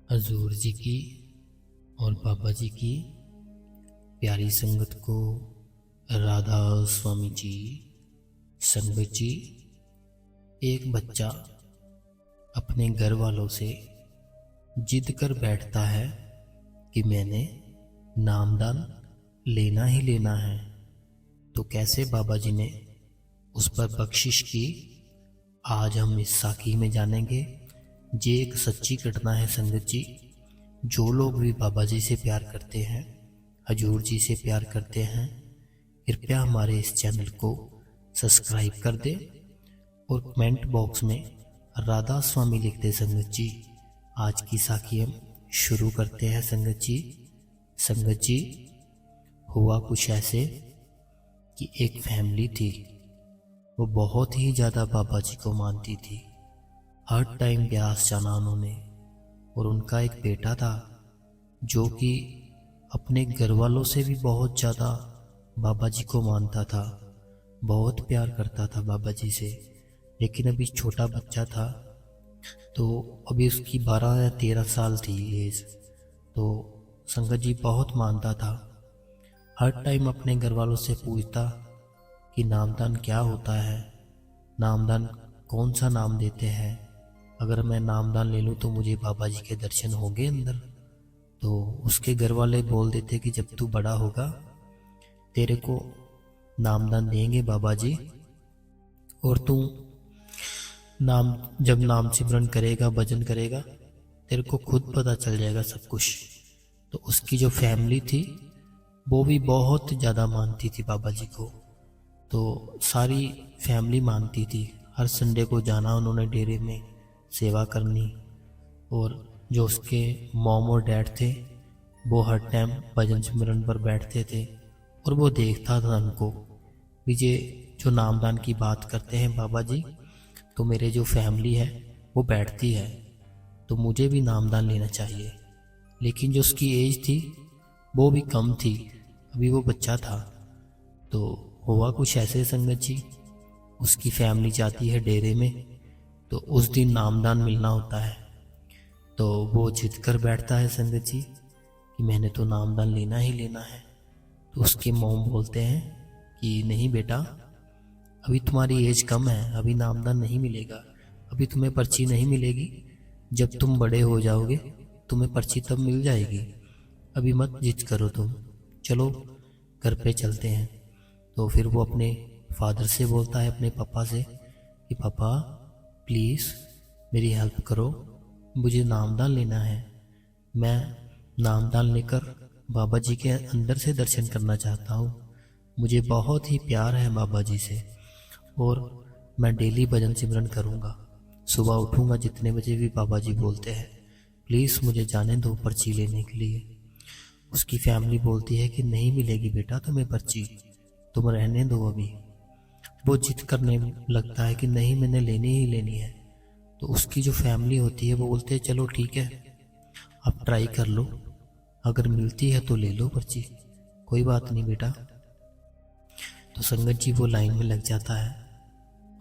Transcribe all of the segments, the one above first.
हजूर जी की और बाबा जी की प्यारी संगत को राधा स्वामी जी। संगत जी, एक बच्चा अपने घर वालों से जिद कर बैठता है कि मैंने नामदान लेना ही लेना है, तो कैसे बाबा जी ने उस पर बख्शिश की, आज हम इस साखी में जानेंगे। ये एक सच्ची घटना है संगत जी। जो लोग भी बाबा जी से प्यार करते हैं, हजूर जी से प्यार करते हैं, कृपया हमारे इस चैनल को सब्सक्राइब कर दे और कमेंट बॉक्स में राधा स्वामी लिख दे संगत जी। आज की साखी हम शुरू करते हैं संगत जी। संगत जी, हुआ कुछ ऐसे कि एक फैमिली थी। वो बहुत ही ज़्यादा बाबा जी को मानती थी। हर टाइम ब्यास जाना उन्होंने। और उनका एक बेटा था जो कि अपने घर वालों से भी बहुत ज़्यादा बाबा जी को मानता था, बहुत प्यार करता था बाबा जी से। लेकिन अभी छोटा बच्चा था, तो अभी उसकी 12 या 13 साल थी एज। तो संगत जी बहुत मानता था। हर टाइम अपने घर वालों से पूछता कि नामदान क्या होता है, नामदान कौन सा नाम देते हैं, अगर मैं नामदान ले लूँ तो मुझे बाबा जी के दर्शन होंगे अंदर। तो उसके घर वाले बोल देते कि जब तू बड़ा होगा तेरे को नामदान देंगे बाबा जी, और तू जब नाम सिमरन करेगा, भजन करेगा, तेरे को खुद पता चल जाएगा सब कुछ। तो उसकी जो फैमिली थी वो भी बहुत ज़्यादा मानती थी बाबा जी को। तो सारी फैमिली मानती थी। हर संडे को जाना उन्होंने डेरे में, सेवा करनी। और जो उसके मॉम और डैड थे वो हर टाइम भजन सिमरन पर बैठते थे। और वो देखता था उनको भी, ये जो नामदान की बात करते हैं बाबा जी, तो मेरे जो फैमिली है वो बैठती है, तो मुझे भी नामदान लेना चाहिए। लेकिन जो उसकी एज थी वो भी कम थी, अभी वो बच्चा था। तो हुआ कुछ ऐसे संगत जी, उसकी फैमिली जाती है डेरे में, तो उस दिन नामदान मिलना होता है। तो वो जिद कर बैठता है संगत जी कि मैंने तो नामदान लेना ही लेना है। तो उसके मॉम बोलते हैं कि नहीं बेटा, अभी तुम्हारी एज कम है, अभी नामदान नहीं मिलेगा, अभी तुम्हें पर्ची नहीं मिलेगी। जब तुम बड़े हो जाओगे तुम्हें पर्ची तब मिल जाएगी, अभी मत जिद करो तुम, चलो घर पे चलते हैं। तो फिर वो अपने फादर से बोलता है, अपने पापा से, कि पापा प्लीज़ मेरी हेल्प करो, मुझे नामदान लेना है। मैं नामदान लेकर बाबा जी के अंदर से दर्शन करना चाहता हूँ। मुझे बहुत ही प्यार है बाबा जी से, और मैं डेली भजन सिमरन करूँगा, सुबह उठूँगा जितने बजे भी बाबा जी बोलते हैं, प्लीज़ मुझे जाने दो पर्ची लेने के लिए। उसकी फैमिली बोलती है कि नहीं मिलेगी बेटा तुम्हें पर्ची, तुम रहने दो अभी। वो जिद करने लगता है कि नहीं मैंने लेनी ही लेनी है। तो उसकी जो फैमिली होती है वो बोलते हैं चलो ठीक है, आप ट्राई कर लो, अगर मिलती है तो ले लो पर्ची, कोई बात नहीं बेटा। तो संगत जी वो लाइन में लग जाता है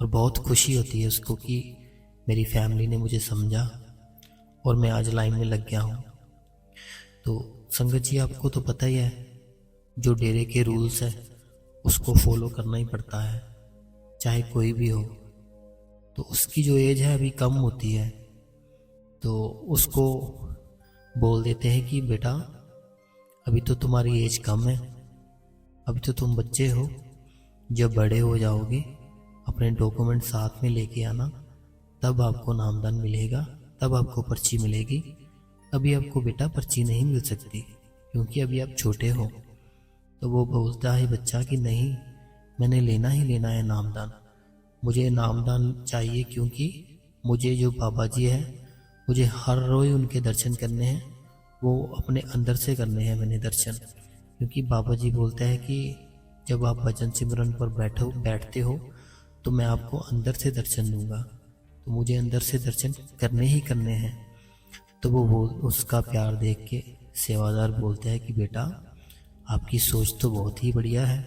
और बहुत खुशी होती है उसको कि मेरी फैमिली ने मुझे समझा और मैं आज लाइन में लग गया हूँ। तो संगत जी आपको तो पता ही है, जो डेरे के रूल्स है उसको फॉलो करना ही पड़ता है, चाहे कोई भी हो। तो उसकी जो एज है अभी कम होती है, तो उसको बोल देते हैं कि बेटा अभी तो तुम्हारी एज कम है, अभी तो तुम बच्चे हो, जब बड़े हो जाओगे अपने डॉक्यूमेंट साथ में लेके आना, तब आपको नामदान मिलेगा, तब आपको पर्ची मिलेगी। अभी आपको बेटा पर्ची नहीं मिल सकती क्योंकि अभी आप छोटे हो। तो वो बोलता है बच्चा कि नहीं, मैंने लेना ही लेना है नामदान, मुझे नामदान चाहिए, क्योंकि मुझे जो बाबा जी है मुझे हर रोज़ उनके दर्शन करने हैं, वो अपने अंदर से करने हैं मैंने दर्शन। क्योंकि बाबा जी बोलते हैं कि जब आप भजन सिमरन पर बैठते हो तो मैं आपको अंदर से दर्शन दूंगा, तो मुझे अंदर से दर्शन करने ही करने हैं। तो वो उसका प्यार देख के सेवादार बोलते हैं कि बेटा आपकी सोच तो बहुत ही बढ़िया है,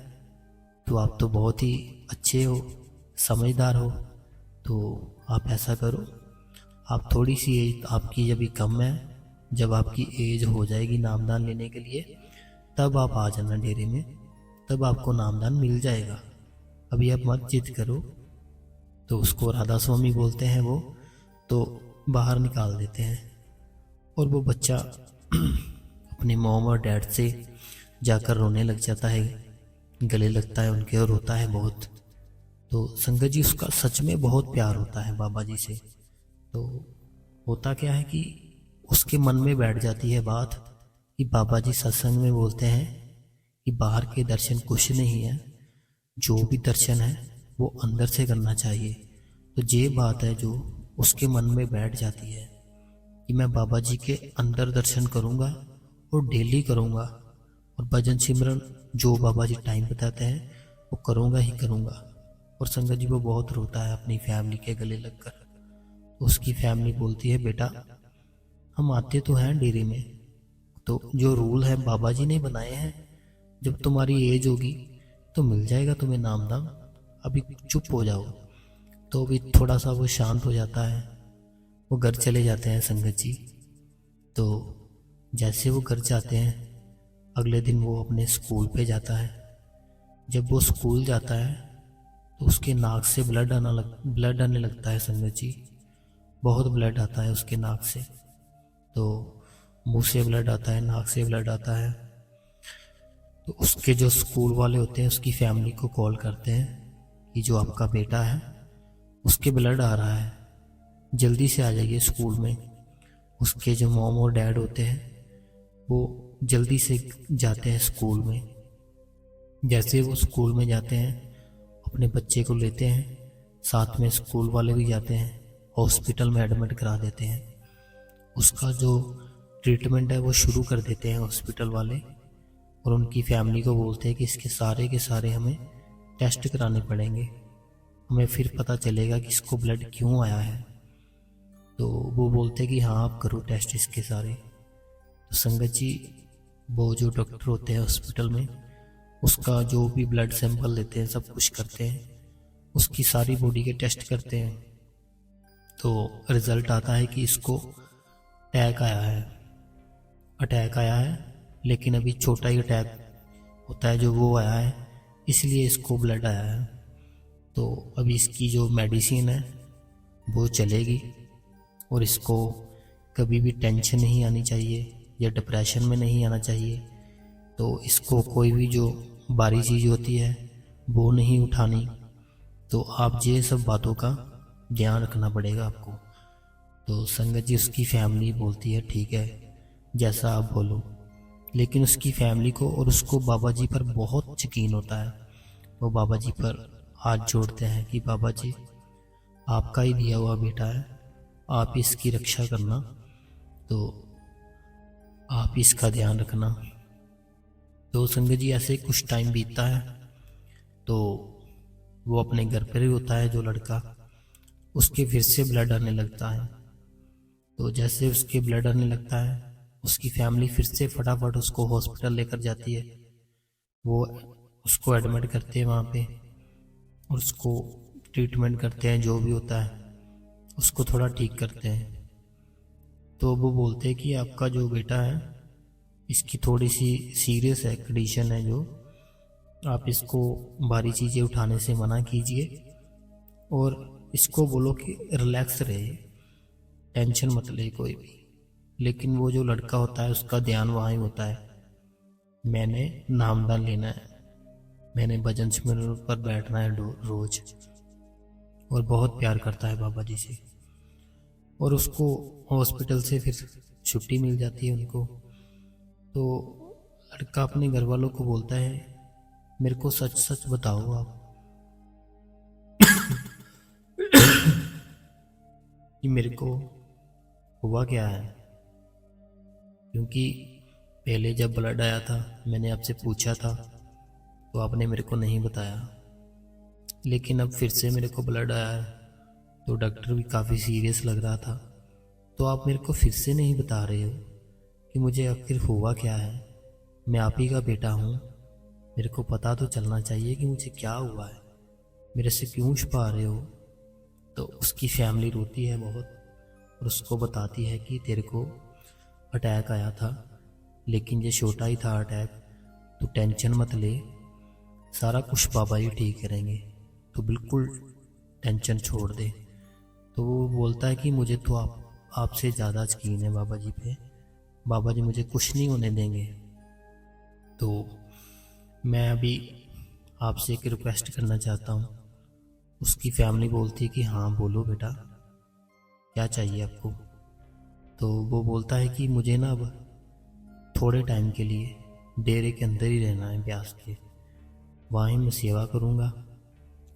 तो आप तो बहुत ही अच्छे हो, समझदार हो। तो आप ऐसा करो, आप थोड़ी सी एज आपकी अभी कम है, जब आपकी एज हो जाएगी नामदान लेने के लिए तब आप आ जाना डेरे में, तब आपको नामदान मिल जाएगा, अभी आप मत जिद करो। तो उसको राधा स्वामी बोलते हैं वो, तो बाहर निकाल देते हैं और वो बच्चा अपने मॉम और डैड से जाकर रोने लग जाता है, गले लगता है उनके और रोता है बहुत। तो संगत जी उसका सच में बहुत प्यार होता है बाबा जी से। तो होता क्या है कि उसके मन में बैठ जाती है बात कि बाबा जी सत्संग में बोलते हैं कि बाहर के दर्शन कुछ नहीं है, जो भी दर्शन है वो अंदर से करना चाहिए। तो ये बात है जो उसके मन में बैठ जाती है कि मैं बाबा जी के अंदर दर्शन करूँगा और डेली करूँगा, और भजन सिमरन जो बाबा जी टाइम बताते हैं वो करूँगा ही करूँगा। और संगत जी वो बहुत रोता है अपनी फैमिली के गले लगकर। तो उसकी फैमिली बोलती है बेटा हम आते तो हैं डेरे में, तो जो रूल है बाबा जी ने बनाए हैं, जब तुम्हारी एज होगी तो मिल जाएगा तुम्हें नामदान, अभी चुप हो जाओ। तो अभी थोड़ा सा वो शांत हो जाता है, वो घर चले जाते हैं संगत जी। तो जैसे वो घर जाते हैं अगले दिन वो अपने स्कूल पे जाता है। जब वो स्कूल जाता है तो उसके नाक से ब्लड आने लगता है संगत जी, बहुत ब्लड आता है उसके नाक से। तो मुंह से ब्लड आता है, नाक से ब्लड आता है। तो उसके जो स्कूल वाले होते हैं उसकी फैमिली को कॉल करते हैं कि जो आपका बेटा है उसके ब्लड आ रहा है, जल्दी से आ जाइए स्कूल में। उसके जो मॉम और डैड होते हैं वो जल्दी से जाते हैं स्कूल में। जैसे वो स्कूल में जाते हैं अपने बच्चे को लेते हैं, साथ में स्कूल वाले भी जाते हैं, हॉस्पिटल में एडमिट करा देते हैं। उसका जो ट्रीटमेंट है वो शुरू कर देते हैं हॉस्पिटल वाले, और उनकी फैमिली को बोलते हैं कि इसके सारे के सारे हमें टेस्ट कराने पड़ेंगे, हमें फिर पता चलेगा कि इसको ब्लड क्यों आया है। तो वो बोलते हैं कि हाँ आप करो टेस्ट इसके सारे। तो संगत जी वो जो डॉक्टर होते हैं हॉस्पिटल में उसका जो भी ब्लड सैंपल लेते हैं सब कुछ करते हैं, उसकी सारी बॉडी के टेस्ट करते हैं। तो रिज़ल्ट आता है कि इसको अटैक आया है, लेकिन अभी छोटा ही अटैक होता है जो वो आया है, इसलिए इसको ब्लड आया है। तो अभी इसकी जो मेडिसिन है वो चलेगी, और इसको कभी भी टेंशन नहीं आनी चाहिए या डिप्रेशन में नहीं आना चाहिए। तो इसको कोई भी जो भारी चीज़ होती है वो नहीं उठानी। तो आप ये सब बातों का ध्यान रखना पड़ेगा आपको। तो संगत जी उसकी फैमिली बोलती है ठीक है जैसा आप बोलो, लेकिन उसकी फैमिली को और उसको बाबा जी पर बहुत यकीन होता है। वो बाबा जी पर हाथ जोड़ते हैं कि बाबा जी आपका ही दिया हुआ बेटा है, आप इसकी रक्षा करना, तो आप इसका ध्यान रखना। तो संगत जी ऐसे कुछ टाइम बीतता है तो वो अपने घर पर ही होता है जो लड़का, उसके फिर से ब्लड आने लगता है। तो जैसे उसके ब्लड आने लगता है उसकी फैमिली फिर से फटाफट उसको हॉस्पिटल लेकर जाती है। वो उसको एडमिट करते हैं वहाँ पे और उसको ट्रीटमेंट करते हैं, जो भी होता है उसको थोड़ा ठीक करते हैं। तो वो बोलते हैं कि आपका जो बेटा है इसकी थोड़ी सी सीरियस है कंडीशन है, जो आप इसको भारी चीज़ें उठाने से मना कीजिए और इसको बोलो कि रिलैक्स रहे, टेंशन मत ले कोई भी। लेकिन वो जो लड़का होता है उसका ध्यान वहाँ ही होता है, मैंने नामदान लेना है, मैंने भजन सिमरन पर बैठना है रोज, और बहुत प्यार करता है बाबा जी से। और उसको हॉस्पिटल से फिर छुट्टी मिल जाती है उनको। तो लड़का अपने घर वालों को बोलता है मेरे को सच सच बताओ आप कि मेरे को हुआ क्या है, क्योंकि पहले जब ब्लड आया था मैंने आपसे पूछा था तो आपने मेरे को नहीं बताया, लेकिन अब फिर से मेरे को ब्लड आया है तो डॉक्टर भी काफ़ी सीरियस लग रहा था, तो आप मेरे को फिर से नहीं बता रहे हो कि मुझे आखिर हुआ क्या है। मैं आप ही का बेटा हूँ, मेरे को पता तो चलना चाहिए कि मुझे क्या हुआ है, मेरे से क्यों छुपा रहे हो। तो उसकी फैमिली रोती है बहुत और उसको बताती है कि तेरे को अटैक आया था, लेकिन ये छोटा ही था अटैक, तो टेंशन मत ले, सारा कुछ बाबा ही ठीक करेंगे, तो बिल्कुल टेंशन छोड़ दे। तो वो बोलता है कि मुझे तो आपसे ज़्यादा यकीन है बाबा जी पे, बाबा जी मुझे कुछ नहीं होने देंगे। तो मैं अभी आपसे एक रिक्वेस्ट करना चाहता हूँ। उसकी फैमिली बोलती है कि हाँ बोलो बेटा, क्या चाहिए आपको। तो वो बोलता है कि मुझे ना अब थोड़े टाइम के लिए डेरे के अंदर ही रहना है ब्यास के, वहाँ ही मैं सेवा करूँगा,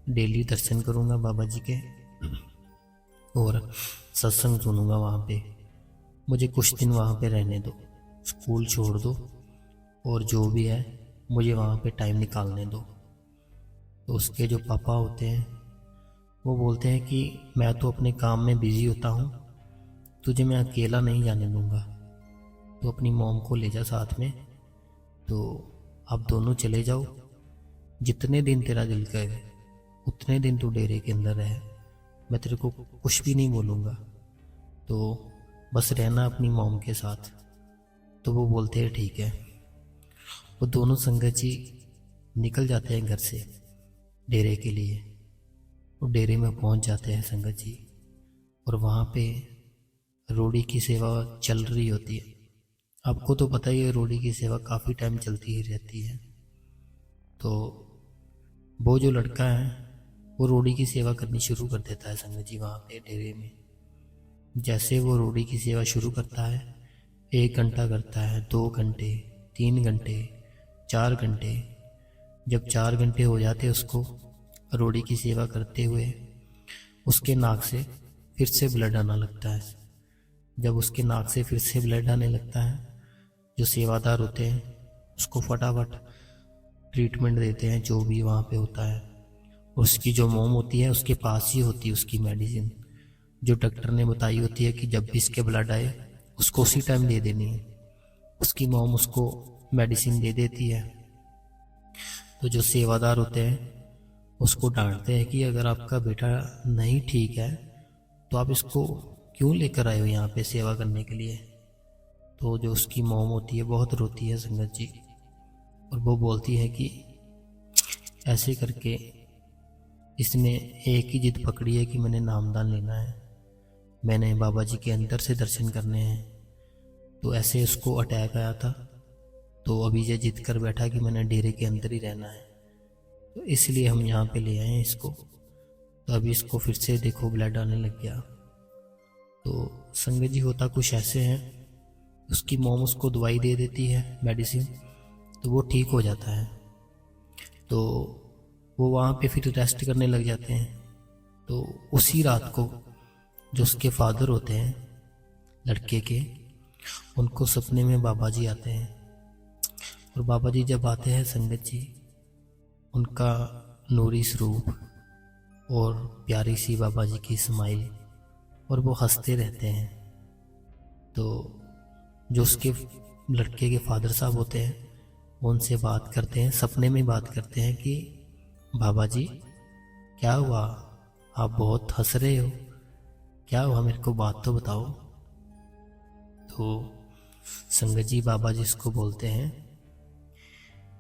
डेली दर्शन करूँगा बाबा जी के और सत्संग सुनूंगा वहाँ पे। मुझे कुछ दिन वहाँ पे रहने दो, स्कूल छोड़ दो और जो भी है मुझे वहाँ पे टाइम निकालने दो। तो उसके जो पापा होते हैं वो बोलते हैं कि मैं तो अपने काम में बिज़ी होता हूँ, तुझे मैं अकेला नहीं जाने दूँगा, तो अपनी मॉम को ले जा साथ में, तो आप दोनों चले जाओ, जितने दिन तेरा दिल करे उतने दिन तू डेरे के अंदर रहे, मैं तेरे को कुछ भी नहीं बोलूँगा, तो बस रहना अपनी मॉम के साथ। तो वो बोलते हैं ठीक है। वो दोनों संगत जी निकल जाते हैं घर से डेरे के लिए। वो डेरे में पहुंच जाते हैं संगत जी, और वहाँ पे रोड़ी की सेवा चल रही होती है। आपको तो पता ही है रोड़ी की सेवा काफ़ी टाइम चलती ही रहती है। तो वो जो लड़का है वो रोड़ी की सेवा करनी शुरू कर देता है संगत जी वहाँ पे डेरे में। जैसे वो रोड़ी की सेवा शुरू करता है, 1 घंटा करता है, 2 घंटे, 3 घंटे, 4 घंटे। जब 4 घंटे हो जाते उसको रोड़ी की सेवा करते हुए, उसके नाक से फिर से ब्लड आना लगता है। जब उसके नाक से फिर से ब्लड आने लगता है, जो सेवादार होते हैं उसको फटाफट ट्रीटमेंट देते हैं, जो भी वहाँ पे होता है। उसकी जो मोम होती है उसके पास ही होती है उसकी मेडिसिन, जो डॉक्टर ने बताई होती है कि जब भी इसके ब्लड आए उसको उसी टाइम दे देनी है। उसकी मोम उसको मेडिसिन दे देती है। तो जो सेवादार होते हैं उसको डांटते हैं कि अगर आपका बेटा नहीं ठीक है तो आप इसको क्यों लेकर आए हो यहाँ पे सेवा करने के लिए। तो जो उसकी मोम होती है बहुत रोती है संगत जी, और वो बोलती है कि ऐसे करके इसने एक ही जिद पकड़ी है कि मैंने नामदान लेना है, मैंने बाबा जी के अंदर से दर्शन करने हैं। तो ऐसे उसको अटैक आया था, तो अभी ये जिद कर बैठा कि मैंने डेरे के अंदर ही रहना है, तो इसलिए हम यहाँ पे ले आए हैं इसको। तो अभी इसको फिर से देखो ब्लड आने लग गया। तो संगत जी होता कुछ ऐसे हैं, उसकी मोम उसको दवाई दे देती है मेडिसिन, तो वो ठीक हो जाता है। तो वो वहाँ पे फिर रेस्ट करने लग जाते हैं। तो उसी रात को जो उसके फादर होते हैं लड़के के, उनको सपने में बाबा जी आते हैं। और बाबा जी जब आते हैं संगत जी, उनका नूरी स्वरूप और प्यारी सी बाबा जी की स्माइल, और वो हंसते रहते हैं। तो जो उसके लड़के के फादर साहब होते हैं वो उनसे बात करते हैं, सपने में बात करते हैं कि बाबा जी क्या हुआ, आप बहुत हंस रहे हो, क्या हुआ मेरे को बात तो बताओ। तो संगत जी बाबा जी इसको बोलते हैं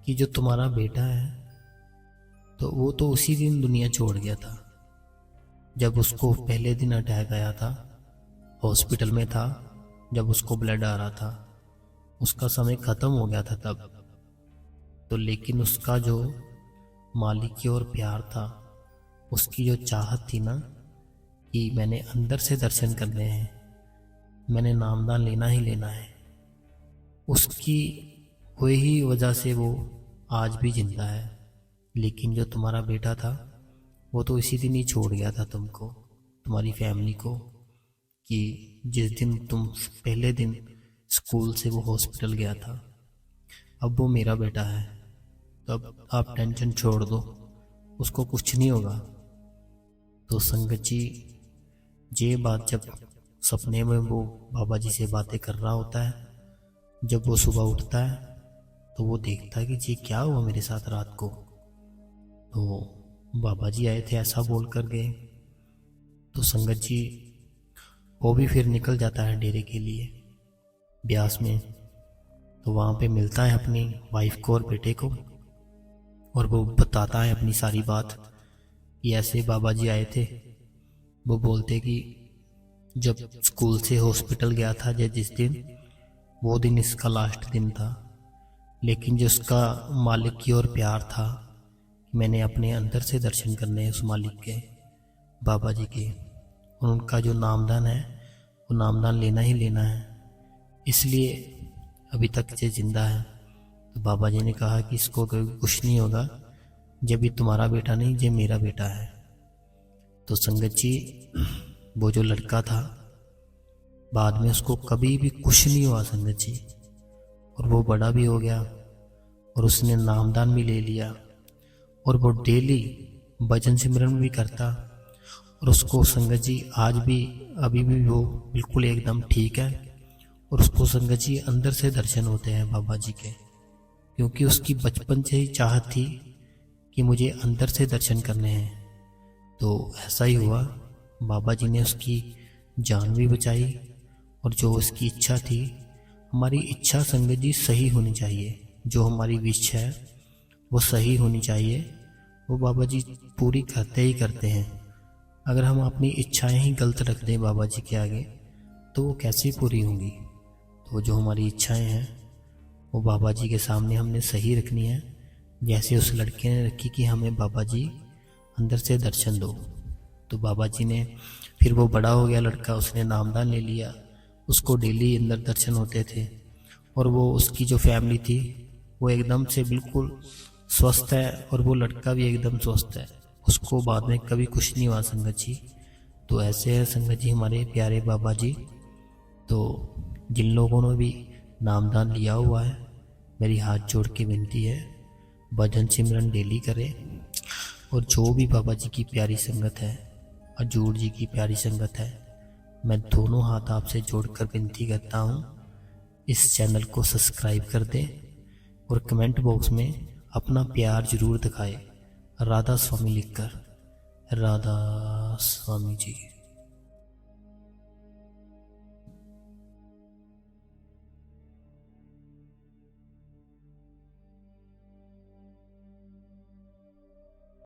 कि जो तुम्हारा बेटा है तो वो तो उसी दिन दुनिया छोड़ गया था, जब उसको पहले दिन अटैक आया था, हॉस्पिटल में था, जब उसको ब्लड आ रहा था, उसका समय ख़त्म हो गया था तब। तो लेकिन उसका जो मालिक की ओर प्यार था, उसकी जो चाहत थी ना कि मैंने अंदर से दर्शन करने हैं, मैंने नामदान लेना ही लेना है, उसकी हुई ही वजह से वो आज भी जिंदा है। लेकिन जो तुम्हारा बेटा था वो तो इसी दिन ही छोड़ गया था तुमको, तुम्हारी फैमिली को, कि जिस दिन तुम पहले दिन स्कूल से वो हॉस्पिटल गया था। अब वो मेरा बेटा है, तो अब आप टेंशन छोड़ दो, उसको कुछ नहीं होगा। तो संगत जी ये बात जब सपने में वो बाबा जी से बातें कर रहा होता है, जब वो सुबह उठता है तो वो देखता है कि जी क्या हुआ मेरे साथ रात को। तो बाबा जी आए थे ऐसा बोल कर गए। तो संगत जी वो भी फिर निकल जाता है डेरे के लिए। ब्यास में। तो वहाँ पे मिलता है अपनी वाइफ को और बेटे को, और वो बताता है अपनी सारी बात कि ऐसे बाबा जी आए थे। वो बोलते कि जब स्कूल से हॉस्पिटल गया था जिस दिन, वो दिन इसका लास्ट दिन था, लेकिन जो उसका मालिक की ओर प्यार था, मैंने अपने अंदर से दर्शन करने हैं उस मालिक के, बाबा जी के, और उनका जो नामदान है वो नामदान लेना ही लेना है, इसलिए अभी तक ये जिंदा है। तो बाबा जी ने कहा कि इसको कुछ नहीं होगा, जब ये तुम्हारा बेटा नहीं, ये मेरा बेटा है। तो संगत जी, वो जो लड़का था बाद में उसको कभी भी कुछ नहीं हुआ संगत जी, और वो बड़ा भी हो गया और उसने नामदान भी ले लिया, और वो डेली भजन सिमरन भी करता, और उसको संगत जी आज भी अभी भी वो बिल्कुल एकदम ठीक है, और उसको संगत जी अंदर से दर्शन होते हैं बाबा जी के, क्योंकि उसकी बचपन से ही चाहत थी कि मुझे अंदर से दर्शन करने हैं। तो ऐसा ही हुआ, बाबा जी ने उसकी जान भी बचाई, और जो उसकी इच्छा थी, हमारी इच्छा संगत जी सही होनी चाहिए, जो हमारी विश है वो सही होनी चाहिए, वो बाबा जी पूरी करते ही करते हैं। अगर हम अपनी इच्छाएं ही गलत रख दें बाबा जी के आगे, तो वो कैसे पूरी होंगी। तो जो हमारी इच्छाएं हैं वो बाबा जी के सामने हमने सही रखनी है, जैसे उस लड़के ने रखी कि हमें बाबा जी अंदर से दर्शन दो। तो बाबा जी ने, फिर वो बड़ा हो गया लड़का, उसने नामदान ले लिया, उसको डेली अंदर दर्शन होते थे, और वो उसकी जो फैमिली थी वो एकदम से बिल्कुल स्वस्थ है, और वो लड़का भी एकदम स्वस्थ है, उसको बाद में कभी कुछ नहीं हुआ संगत जी। तो ऐसे है संगत जी हमारे प्यारे बाबा जी। तो जिन लोगों ने भी नामदान लिया हुआ है, मेरी हाथ जोड़ के विनती है, भजन सिमरन डेली करें, और जो भी बाबा जी की प्यारी संगत है, हजूर जी की प्यारी संगत है, मैं दोनों हाथ आपसे जोड़कर विनती करता हूँ, इस चैनल को सब्सक्राइब कर दें, और कमेंट बॉक्स में अपना प्यार जरूर दिखाएं, राधा स्वामी लिखकर। राधा स्वामी जी।